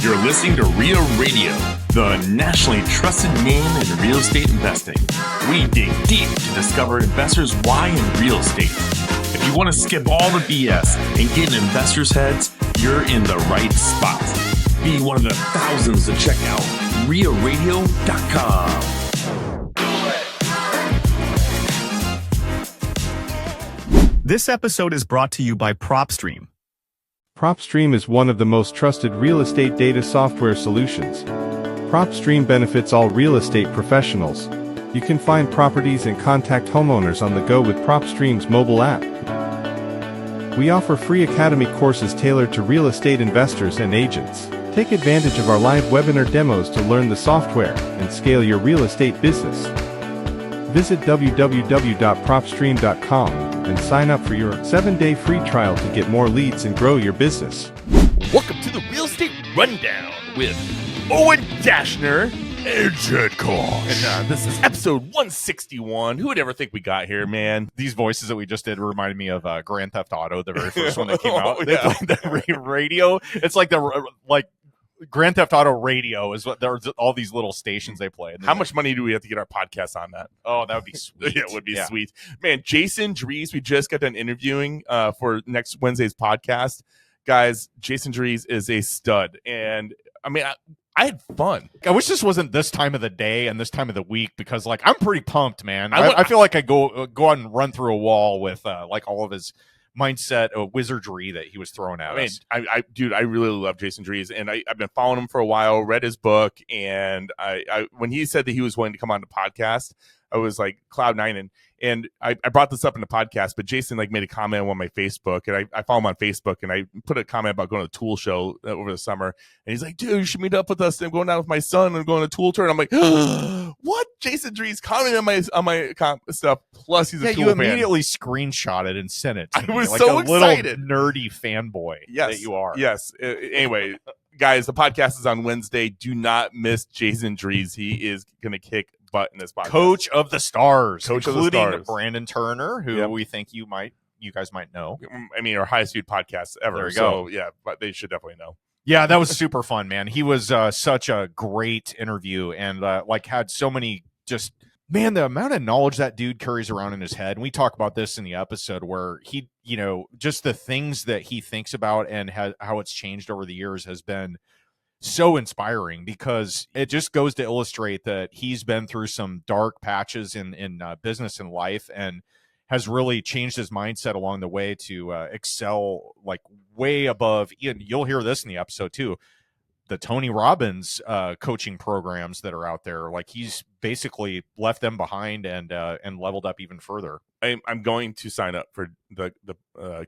You're listening to REIA Radio, the nationally trusted name in real estate investing. We dig deep to discover investors' why in real estate. If you want to skip all the BS and get in investors' heads, you're in the right spot. Be one of the thousands to check out REIARadio.com. This episode is brought to you by PropStream. PropStream is one of the most trusted real estate data software solutions. PropStream benefits all real estate professionals. You can find properties and contact homeowners on the go with PropStream's mobile app. We offer free academy courses tailored to real estate investors and agents. Take advantage of our live webinar demos to learn the software and scale your real estate business. Visit www.propstream.com and sign up for your 7-day free trial to get more leads and grow your business. Welcome to the Real Estate Rundown with Owen, Dashner, and Kaasch. And this is episode 161. Who would ever think we got here, man? These voices that we just did reminded me of Grand Theft Auto, the very first one that came out. Oh, They yeah. played the radio. It's like Grand Theft Auto Radio is what there's all these little stations they play. How much money do we have to get our podcast on that? Oh, that would be sweet. Yeah, it would be sweet. Man, Jason Drees, we just got done interviewing for next Wednesday's podcast. Guys, Jason Drees is a stud. And I mean, I had fun. I wish this wasn't this time of the day and this time of the week because, like, I'm pretty pumped, man. I feel like I go out and run through a wall with like all of his mindset wizardry that he was throwing at us. Dude, I really love Jason Drees, and I've been following him for a while, read his book, and I when he said that he was willing to come on the podcast, I was like cloud nine, and I brought this up in the podcast, but Jason like made a comment on my Facebook, and I follow him on Facebook, and I put a comment about going to a tool show over the summer, and he's like, dude, you should meet up with us. I'm going out with my son and going to a tool tour. And I'm like, what? Jason Drees commented on my stuff. Plus, he's a tool you fan. immediately screenshotted and sent it to me. I was like so a excited. Little nerdy fanboy that you are. Yes. Anyway, guys, the podcast is on Wednesday. Do not miss Jason Drees. He is going to kick butt in this podcast. Coach of the Stars, including Brandon Turner, who we think you guys might know. I mean, our highest viewed podcast ever. There you go. go. Yeah, but they should definitely know. Yeah, that was super fun, man. He was such a great interview and had so many the amount of knowledge that dude carries around in his head. And we talk about this in the episode where he, just the things that he thinks about and how it's changed over the years has been so inspiring because it just goes to illustrate that he's been through some dark patches in business and life and has really changed his mindset along the way to excel like way above. You'll hear this in the episode too. The Tony Robbins coaching programs that are out there, like he's basically left them behind and leveled up even further. I'm going to sign up for the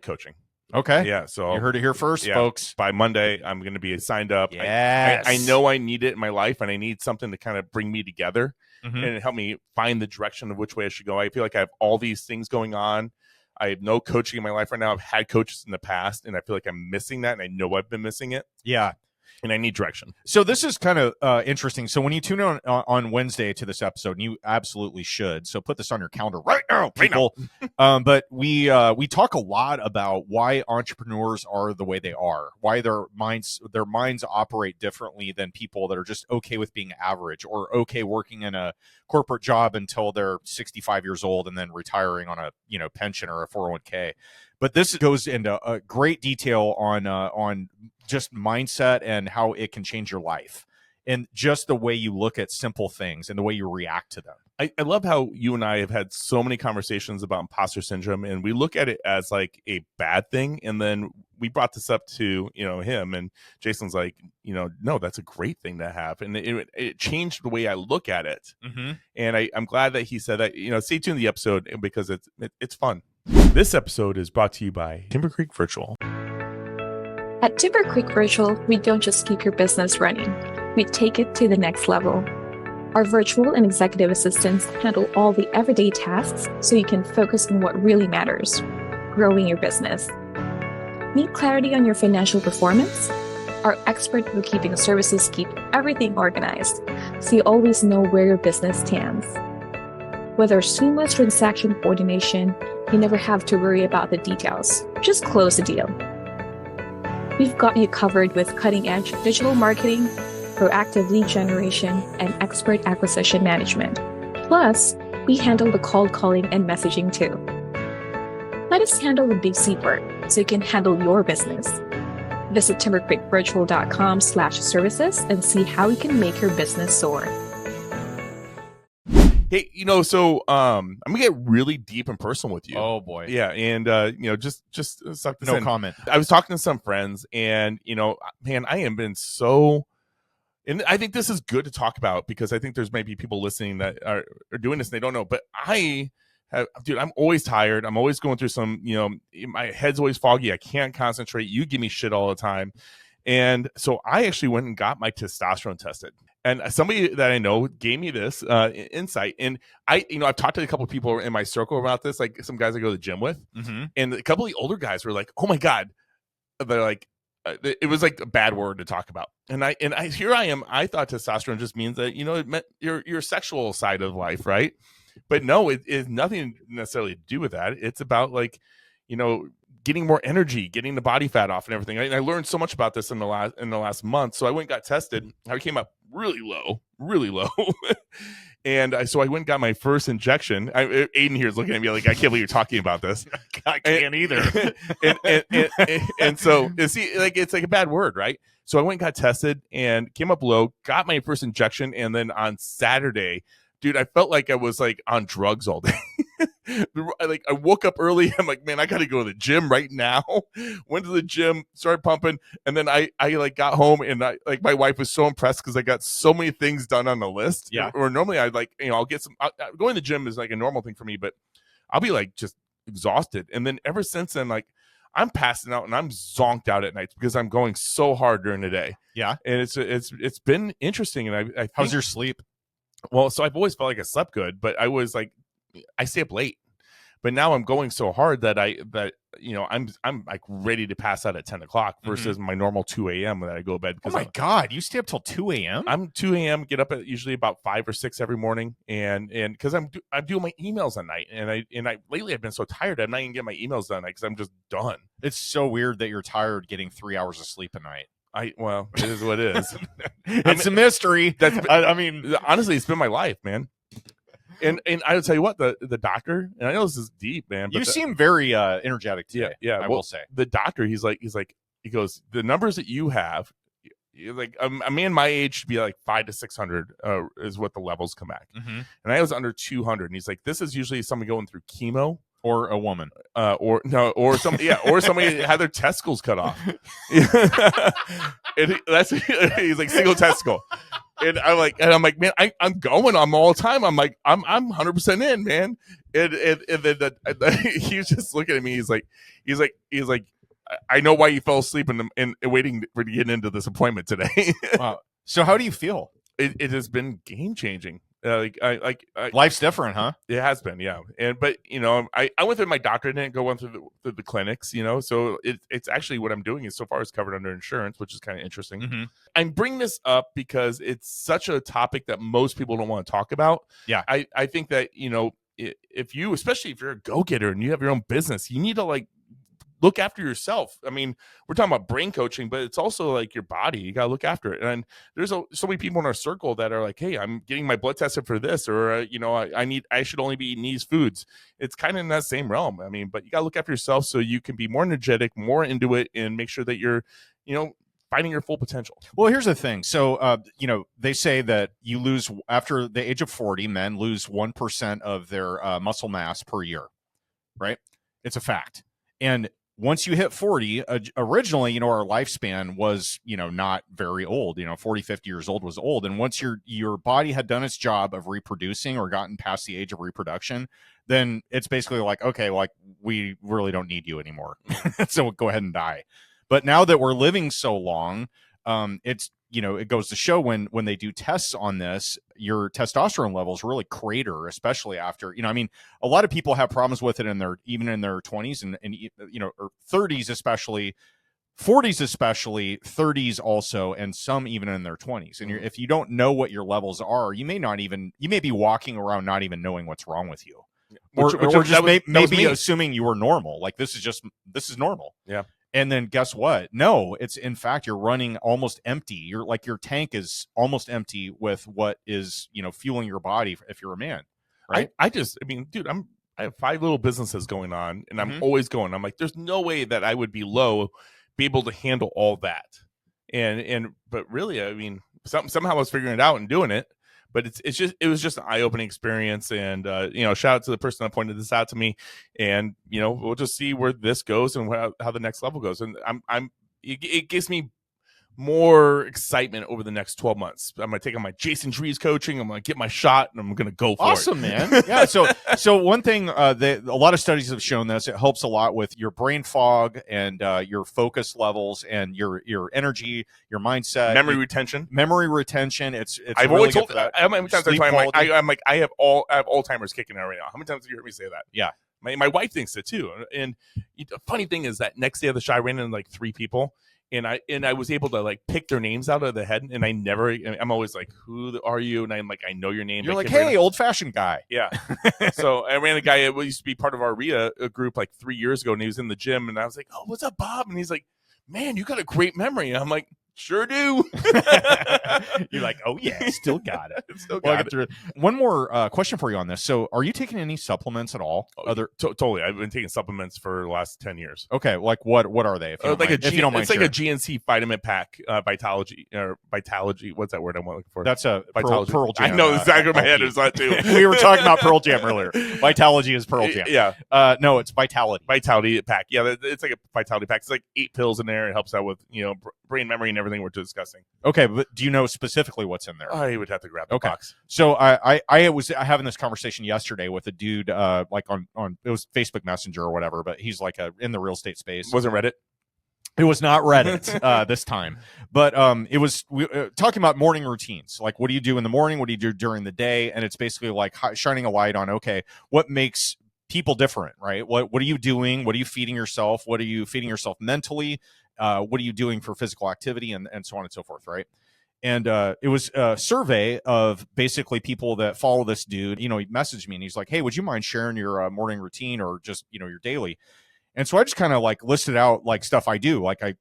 coaching. Okay. Yeah. So you heard it here first, folks. By Monday, I'm going to be signed up. Yes. I know I need it in my life, and I need something to kind of bring me together and help me find the direction of which way I should go. I feel like I have all these things going on. I have no coaching in my life right now. I've had coaches in the past, and I feel like I'm missing that, and I know I've been missing it. Yeah. And I need direction. So this is kind of interesting. So when you tune in on Wednesday to this episode, and you absolutely should. So put this on your calendar right now, people. But we talk a lot about why entrepreneurs are the way they are, why their minds operate differently than people that are just okay with being average or okay working in a corporate job until they're 65 years old and then retiring on a pension or a 401k. But this goes into great detail on just mindset and how it can change your life and just the way you look at simple things and the way you react to them. I love how you and I have had so many conversations about imposter syndrome, and we look at it as like a bad thing. And then we brought this up to, him, and Jason's like, no, that's a great thing to have. And it changed the way I look at it. Mm-hmm. And I'm glad that he said that, stay tuned to the episode because it's fun. This episode is brought to you by Timber Creek Virtual. At Timber Creek Virtual, we don't just keep your business running. We take it to the next level. Our virtual and executive assistants handle all the everyday tasks so you can focus on what really matters, growing your business. Need clarity on your financial performance? Our expert bookkeeping services keep everything organized so you always know where your business stands. With our seamless transaction coordination, you never have to worry about the details. Just close the deal. We've got you covered with cutting-edge digital marketing, proactive lead generation, and expert acquisition management. Plus, we handle the cold calling and messaging too. Let us handle the big C part so you can handle your business. Visit timbercreekvirtual.com/services and see how we can make your business soar. Hey, so I'm gonna get really deep and personal with you. Oh boy. Yeah, and just suck this No in. comment. I was talking to some friends, and man, I am been so, and I think this is good to talk about because I think there's maybe people listening that are doing this and they don't know. But I'm always tired. I'm always going through some, my head's always foggy. I can't concentrate. You give me shit all the time. And so I actually went and got my testosterone tested. And somebody that I know gave me this insight. And I've talked to a couple of people in my circle about this, like some guys I go to the gym with. Mm-hmm. And a couple of the older guys were like, oh my God. They're like, it was like a bad word to talk about. And here I am. I thought testosterone just means that, it meant your sexual side of life, right? But no, it is nothing necessarily to do with that. It's about getting more energy, getting the body fat off and everything. And I learned so much about this in the last month. So I went and got tested. I came up really low. And so I went and got my first injection. Aiden here is looking at me like, I can't believe you're talking about this. I can't either. and so it's like a bad word, right? So I went and got tested and came up low, got my first injection. And then on Saturday, dude, I felt like I was like on drugs all day. I woke up early. I'm like, man, I got to go to the gym right now. Went to the gym, started pumping. And then I got home and my wife was so impressed because I got so many things done on the list. Yeah. Or normally I'd I'll get some, going to the gym is like a normal thing for me, but I'll be like just exhausted. And then ever since then, I'm passing out and I'm zonked out at nights because I'm going so hard during the day. Yeah. And it's been interesting. And I think, how's your sleep? Well, so I've always felt like I slept good, but I was like, I stay up late. But now I'm going so hard that I'm like ready to pass out at 10 o'clock versus my normal 2 a.m. that I go to bed. Oh my God, you stay up till 2 a.m.? I'm 2 a.m. Get up at usually about 5 or 6 every morning, and because I'm doing my emails at night, and I lately I've been so tired I'm not even getting my emails done because I'm just done. It's so weird that you're tired getting 3 hours of sleep a night. Well, it is what it is. It's a mystery. Honestly, it's been my life, man. And I'll tell you what, the doctor, and I know this is deep, man. But you seem very energetic today. Yeah. I will say. The doctor, he goes, the numbers that you have, like a man my age should be like 500 to 600 is what the levels come back. Mm-hmm. And I was under 200. And he's like, this is usually someone going through chemo. Or a woman, or somebody had their testicles cut off. And he's like single testicle, and I'm like, man, I'm going on all the time. I'm like, I'm 100% in, man. And then he was just looking at me. He's like, I know why you fell asleep and waiting for to get into this appointment today. Wow. So how do you feel? It has been game changing. Life's different, huh? It has been, yeah. But I went through my doctor, didn't go through the clinics, so it's actually what I'm doing is so far is covered under insurance, which is kind of interesting. Mm-hmm. I'm bringing this up because it's such a topic that most people don't want to talk about. Yeah, I think that especially if you're a go-getter and you have your own business, you need to look after yourself. I mean, we're talking about brain coaching, but it's also like your body. You got to look after it. And there's so many people in our circle that are like, hey, I'm getting my blood tested for this, or, I should only be eating these foods. It's kind of in that same realm. I mean, but you got to look after yourself so you can be more energetic, more into it, and make sure that you're, finding your full potential. Well, here's the thing. So, they say that you lose after the age of 40, men lose 1% of their muscle mass per year, right? It's a fact. And once you hit 40, originally, our lifespan was, not very old, 40, 50 years old was old. And once your body had done its job of reproducing or gotten past the age of reproduction, then it's basically like, okay, we really don't need you anymore. So go ahead and die. But now that we're living so long, it's, it goes to show when they do tests on this, your testosterone levels really crater, especially after, a lot of people have problems with it even in their 20s and or 30s, especially 40s, especially 30s also, and some even in their 20s. And if you don't know what your levels are, you may be walking around not even knowing what's wrong with you. Or just maybe assuming you were normal. Like this is normal. Yeah. And then guess what? No, it's in fact, you're running almost empty. You're like, your tank is almost empty with what is, fueling your body if you're a man. Right. I mean, dude, I have 5 little businesses going on, and I'm always going. I'm like, there's no way that I would be able to handle all that. But really, I mean, somehow I was figuring it out and doing it. But it was just an eye-opening experience, and shout out to the person that pointed this out to me, and we'll just see where this goes and how the next level goes. And it gives me more excitement over the next 12 months. I'm going to take on my Jason Drees coaching. I'm going to get my shot, and I'm going to go for it. Awesome, man. Yeah. So one thing, a lot of studies have shown this. It helps a lot with your brain fog and your focus levels and your energy, your mindset, memory retention. It's I've really always told. good for that. How many times I have Alzheimer's kicking out right now. How many times have you heard me say that? Yeah. My wife thinks it too. And the funny thing is that next day of the show, I ran into like 3 people. And I was able to like pick their names out of the head, and I'm always like, who are you? And I'm like, I know your name. You're like, hey, old fashioned guy. Yeah. So I ran a guy who used to be part of our REIA group like 3 years ago, and he was in the gym, and I was like, oh, what's up, Bob? And he's like, man, you got a great memory. And I'm like, sure do. You're like, oh yeah, still got it. Still got it. One more question for you on this. So, are you taking any supplements at all? Totally. I've been taking supplements for the last 10 years. Okay, like what are they? If you don't mind it's like a GNC vitamin pack, Vitality. What's that word I'm looking for? That's a Vitalogy. Pearl Jam. I know exactly what my head is that too. We were talking about Pearl Jam earlier. Vitalogy is Pearl Jam. Yeah. No, it's Vitality. Vitality pack. Yeah, it's like a Vitality pack. It's like 8 pills in there. It helps out with brain memory and everything we're discussing. Okay, but do you know specifically what's in there? I would have to grab the box. So I was having this conversation yesterday with a dude, like on it was Facebook Messenger or whatever, but he's like in the real estate space. Wasn't Reddit? It was not Reddit this time, but it was talking about morning routines. Like, what do you do in the morning? What do you do during the day? And it's basically like shining a light on, okay, what makes people different, right? What are you doing? What are you feeding yourself? What are you feeding yourself mentally? What are you doing for physical activity and so on and so forth, right? And it was a survey of basically people that follow this dude. He messaged me and he's like, hey, would you mind sharing your morning routine or just, your daily? And so I just kind of like listed out like stuff I do. Like I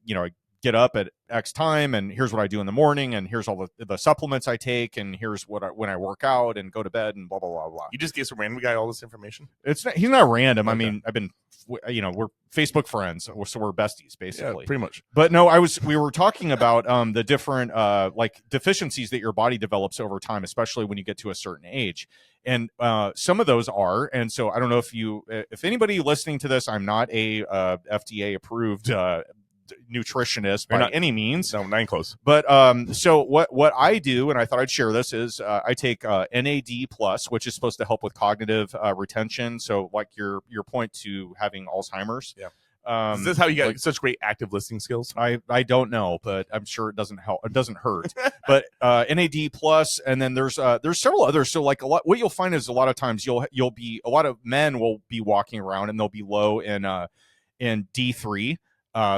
get up at X time and here's what I do in the morning and here's all the supplements I take and here's when I work out and go to bed and blah, blah, blah, blah. You just gave some random guy all this information? He's not random. Okay. I mean, we're Facebook friends, so we're besties basically. Yeah, pretty much. But no, we were talking about the different like deficiencies that your body develops over time, especially when you get to a certain age. And some of those are, and so I don't know if anybody listening to this, I'm not a FDA approved nutritionist by any means. No, not even close. But so what I do, and I thought I'd share this, is I take NAD+, which is supposed to help with cognitive retention. So like your point to having Alzheimer's. Yeah. Is this how you got such great active listening skills? I don't know, but I'm sure it doesn't help. It doesn't hurt. But NAD+, and then there's several others. So like what you'll find is a lot of times you'll be, a lot of men will be walking around and they'll be low in D3.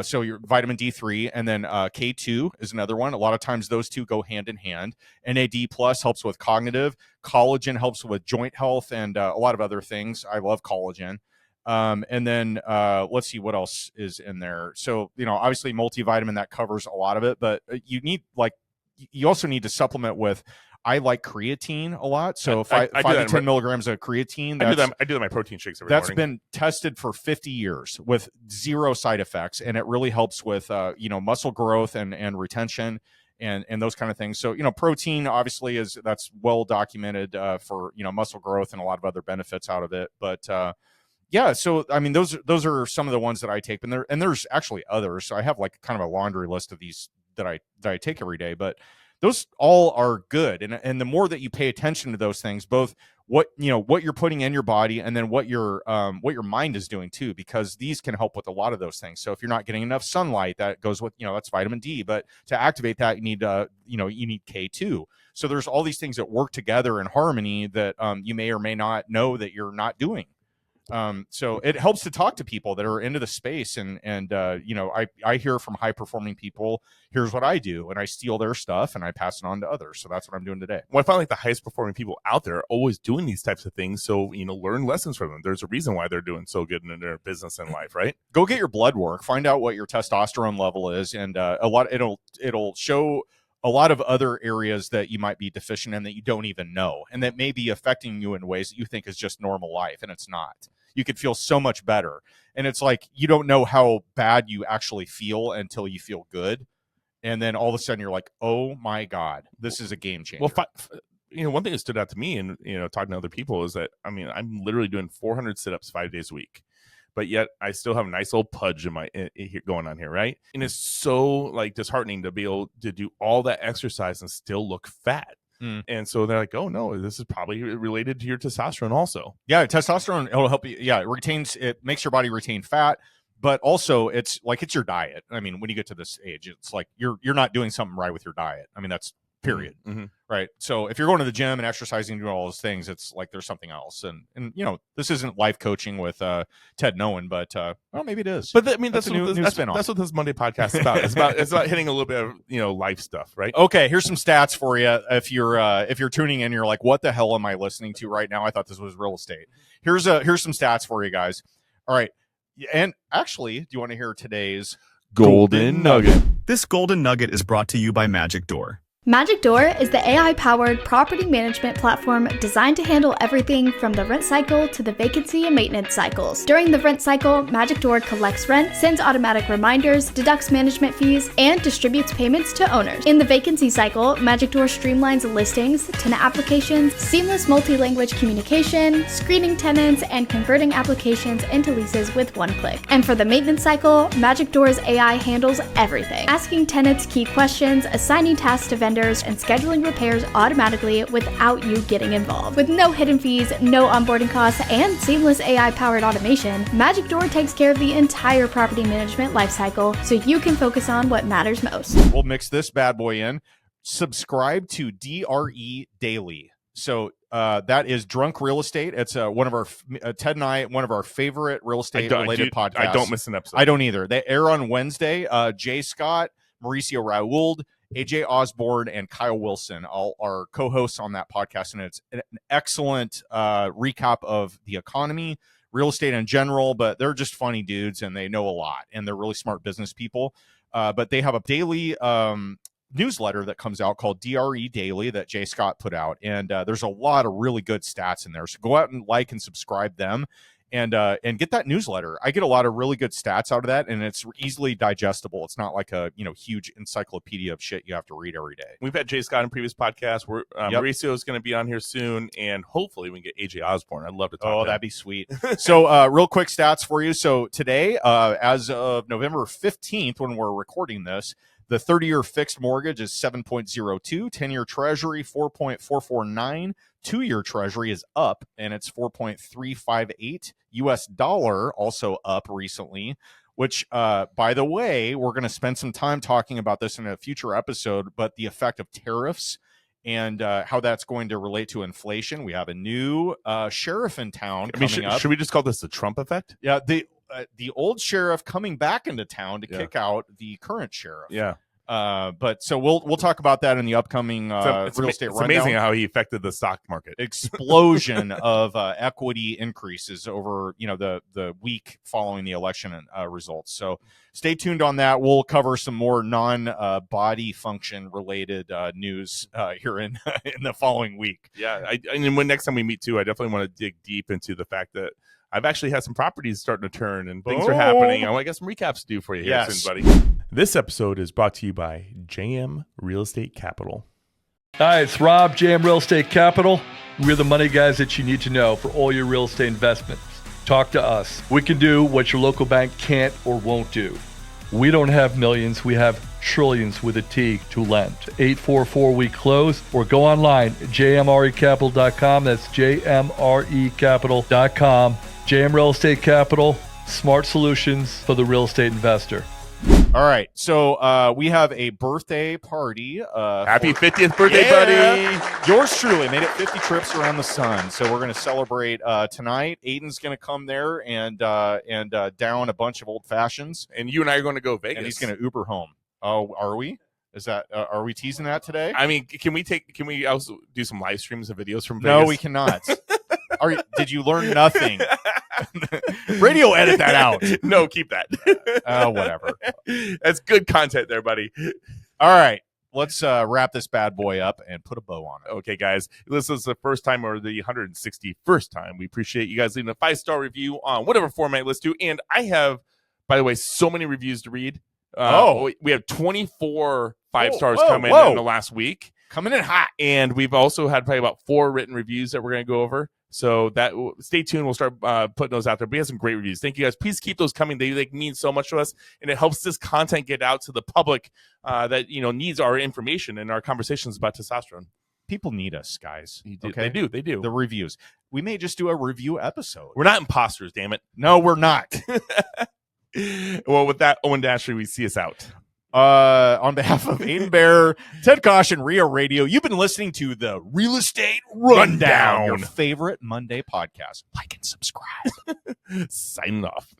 So your vitamin D3 and then K2 is another one. A lot of times those two go hand in hand. NAD+ helps with cognitive. Collagen helps with joint health and a lot of other things. I love collagen. And then let's see what else is in there. So, obviously multivitamin, that covers a lot of it, but you also need to supplement with, I like creatine a lot. So 5 to 10 milligrams of creatine. I do that in my protein shakes every morning. That's been tested for 50 years with 0 side effects. And it really helps with, muscle growth and retention and those kind of things. So, protein obviously that's well documented for, muscle growth and a lot of other benefits out of it. But, yeah, so I mean, those are some of the ones that I take, and there's actually others. So I have like kind of a laundry list of these that I take every day, but those all are good. And the more that you pay attention to those things, both what you're putting in your body and then what your mind is doing too, because these can help with a lot of those things. So if you're not getting enough sunlight, that goes with, that's vitamin D, but to activate that, you need K2. So there's all these things that work together in harmony that you may or may not know that you're not doing. So it helps to talk to people that are into the space, and I hear from high performing people, here's what I do, and I steal their stuff and I pass it on to others. So that's what I'm doing today. Well, I find like the highest performing people out there are always doing these types of things. So, learn lessons from them. There's a reason why they're doing so good in their business and life, right? Go get your blood work, find out what your testosterone level is, and it'll show a lot of other areas that you might be deficient in that you don't even know, and that may be affecting you in ways that you think is just normal life, and it's not. You could feel so much better. And it's like, you don't know how bad you actually feel until you feel good. And then all of a sudden you're like, oh my God, this is a game changer. Well, one thing that stood out to me and, talking to other people is that, I'm literally doing 400 sit-ups 5 days a week, but yet I still have a nice little pudge going on here. Right. And it's so like disheartening to be able to do all that exercise and still look fat. And so they're like, oh no, this is probably related to your testosterone also. Yeah, testosterone, it'll help you. Yeah, it makes your body retain fat, but also it's your diet. When you get to this age, it's like you're not doing something right with your diet. That's period. Mm-hmm. Right. So if you're going to the gym and exercising and doing all those things, it's like there's something else. And this isn't life coaching with Ted and Owen, but maybe it is. But that's what this Monday podcast is about. It's about hitting a little bit of life stuff, right? Okay, here's some stats for you. If you're tuning in, you're like, what the hell am I listening to right now? I thought this was real estate. Here's some stats for you guys. All right. And actually, do you want to hear today's Golden Nugget? This Golden Nugget is brought to you by Magic Door. Magic Door is the AI-powered property management platform designed to handle everything from the rent cycle to the vacancy and maintenance cycles. During the rent cycle, Magic Door collects rent, sends automatic reminders, deducts management fees, and distributes payments to owners. In the vacancy cycle, Magic Door streamlines listings, tenant applications, seamless multi-language communication, screening tenants, and converting applications into leases with one click. And for the maintenance cycle, Magic Door's AI handles everything, asking tenants key questions, assigning tasks to vendors, and scheduling repairs automatically without you getting involved. With no hidden fees, no onboarding costs, and seamless AI-powered automation, Magic Door takes care of the entire property management lifecycle so you can focus on what matters most. We'll mix this bad boy in. Subscribe to DRE Daily. So that is Drunk Real Estate. It's one of our Ted and I, one of our favorite real estate related podcasts. I don't miss an episode. I don't either. They air on Wednesday. Jay Scott, Mauricio Raould, AJ Osborne, and Kyle Wilson all are co-hosts on that podcast, and it's an excellent recap of the economy, real estate in general, but they're just funny dudes, and they know a lot, and they're really smart business people. But they have a daily newsletter that comes out called DRE Daily that Jay Scott put out, and there's a lot of really good stats in there. So go out and like and subscribe them. And get that newsletter. I get a lot of really good stats out of that, and it's easily digestible. It's not like a huge encyclopedia of shit you have to read every day. We've had Jay Scott in previous podcasts. Mauricio is going to be on here soon, and hopefully we can get AJ Osborne. I'd love to talk to him. That'd be sweet. So real quick stats for you. So today, as of November 15th, when we're recording this, the 30-year fixed mortgage is 7.02, 10-year treasury 4.449, 2-year treasury is up, and it's 4.358. US dollar also up recently, which, by the way, we're going to spend some time talking about this in a future episode, but the effect of tariffs and how that's going to relate to inflation. We have a new sheriff in town coming up. Should we just call this the Trump effect? Yeah, the old sheriff coming back into town to kick out the current sheriff. Yeah. But so we'll talk about that in the upcoming real estate rundown. It's amazing how he affected the stock market. Explosion of equity increases over the week following the election results. So stay tuned on that. We'll cover some more non-body function related news here in the following week. Yeah, and when next time we meet too, I definitely want to dig deep into the fact that I've actually had some properties starting to turn and things are happening. I want to get some recaps to do for you here soon, buddy. This episode is brought to you by JM Real Estate Capital. Hi, it's Rob, JM Real Estate Capital. We're the money guys that you need to know for all your real estate investments. Talk to us. We can do what your local bank can't or won't do. We don't have millions. We have trillions with a T to lend. 844-week close, or go online at jmrecapital.com. That's jmrecapital.com. JM Real Estate Capital, smart solutions for the real estate investor. All All right, so we have a birthday party. Happy 50th birthday, buddy! Yours truly made it 50 trips around the sun. So we're going to celebrate tonight. Aiden's going to come there and down a bunch of old fashions. And you and I are going to go Vegas. And he's going to Uber home. Oh, are we? Is that are we teasing that today? I mean, can we also do some live streams of videos from Vegas? No, we cannot. Did you learn nothing? Radio, edit that out. No, keep that. Whatever. That's good content there, buddy. All right. Let's wrap this bad boy up and put a bow on it. Okay, guys. This is the first time or the 161st time. We appreciate you guys leaving a 5-star review on whatever format you listen to. And I have, by the way, so many reviews to read. We have 24 5-stars come in the last week. Coming in hot. And we've also had probably about 4 written reviews that we're going to go over. So stay tuned. We'll start putting those out there. But we have some great reviews. Thank you guys. Please keep those coming. They mean so much to us, and it helps this content get out to the public that needs our information and our conversations about testosterone. People need us, guys. Okay? They do. The reviews. We may just do a review episode. We're not imposters, damn it. No, we're not. Well, with that, Owen Dashner, we see us out. On behalf of Aiden Bear, Ted Kaasch, and REIA Radio, you've been listening to the Real Estate Rundown, your favorite Monday podcast. Like and subscribe. Signing off.